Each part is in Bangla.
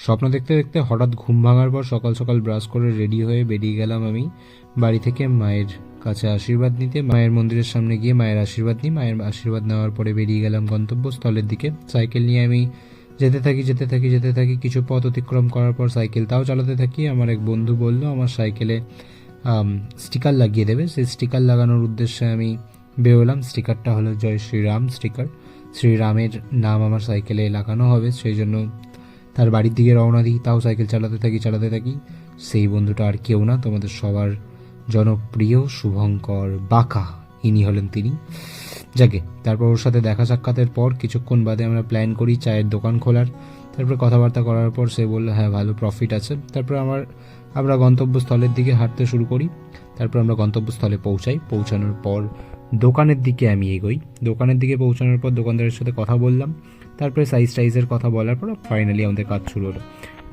স্বপ্ন দেখতে দেখতে হঠাৎ ঘুম ভাঙার পর সকাল সকাল ব্রাশ করে রেডি হয়ে বেরিয়ে গেলাম আমি বাড়ি থেকে মায়ের কাছে আশীর্বাদ নিতে। মায়ের মন্দিরের সামনে গিয়ে মায়ের আশীর্বাদ নিই। মায়ের আশীর্বাদ নেওয়ার পরে বেরিয়ে গেলাম গন্তব্যস্থলের দিকে। সাইকেল নিয়ে আমি যেতে থাকি কিছু পথ অতিক্রম করার পর সাইকেল তাও চালাতে থাকি। আমার এক বন্ধু বলল আমার সাইকেলে স্টিকার লাগিয়ে দেবে। সেই স্টিকার লাগানোর উদ্দেশ্যে আমি বেরোলাম। স্টিকারটা হলো জয় শ্রীরাম স্টিকার। শ্রীরামের নাম আমার সাইকেলে লাগানো হবে, সেই জন্য তার বাড়ির দিকে রওনা দিই। তাও সাইকেল চালাতে থাকি। সেই বন্ধুটা আর কেউ না, তোমাদের সবার জনপ্রিয় শুভঙ্কর বাঁকা, ইনি হলেন তিনি। যাকে তারপর ওর সাথে দেখা সাক্ষাতের পর কিছুক্ষণ বাদে আমরা প্ল্যান করি চায়ের দোকান খোলার। তারপর কথাবার্তা করার পর সে বলল হ্যাঁ ভালো প্রফিট আছে। তারপর আমরা গন্তব্যস্থলের দিকে হাঁটতে শুরু করি। তারপর আমরা গন্তব্যস্থলে পৌঁছানোর পর দোকানের দিকে আমি এগোই। দোকানের দিকে পৌঁছানোর পর দোকানদারের সাথে কথা বললাম। তারপরে সাইজের কথা বলার পর ফাইনালি আমাদের কাজ শুরু হলো।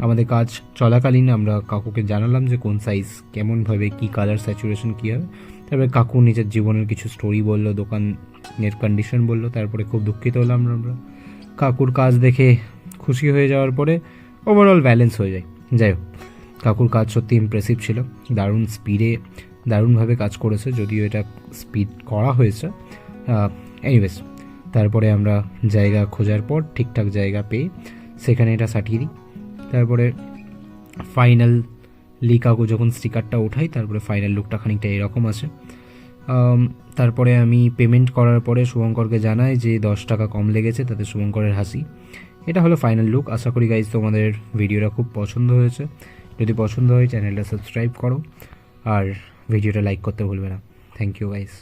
আমাদের কাজ চলাকালীন আমরা কাকুকে জানালাম যে কোন সাইজ কেমনভাবে কী কালার স্যাচুরেশন কী হবে। তারপরে কাকু নিজের জীবনের কিছু স্টোরি বললো, দোকানের কন্ডিশন বললো। তারপরে খুব দুঃখিত হলাম আমরা। কাকুর কাজ দেখে খুশি হয়ে যাওয়ার পরে ওভারঅল ব্যালেন্স হয়ে যায়। যাই হোক, কাকুর কাজ সত্যি ইমপ্রেসিভ ছিল। দারুণ স্পিডে দারুণভাবে কাজ করেছে, যদিও এটা স্পিড করা হয়েছে। এনিওয়েজ, তারপরে আমরা জায়গা খোঁজার পর ঠিকঠাক জায়গা পেয়ে সেখানে এটা সাটিয়ে দিই। তারপরে ফাইনালি কাকু যখন স্টিকারটা ওঠাই, তারপরে ফাইনাল লুকটা খানিকটা এরকম আছে। তারপরে আমি পেমেন্ট করার পরে শুভঙ্করকে জানাই যে 10 টাকা কম লেগেছে, তাতে শুভঙ্করের হাসি। এটা হলো ফাইনাল লুক। আশা করি গাইজ তোমাদের ভিডিওটা খুব পছন্দ হয়েছে। যদি পছন্দ হয় চ্যানেলটা সাবস্ক্রাইব করো আর ভিডিওটা লাইক করতে ভুলবে না। Thank you guys.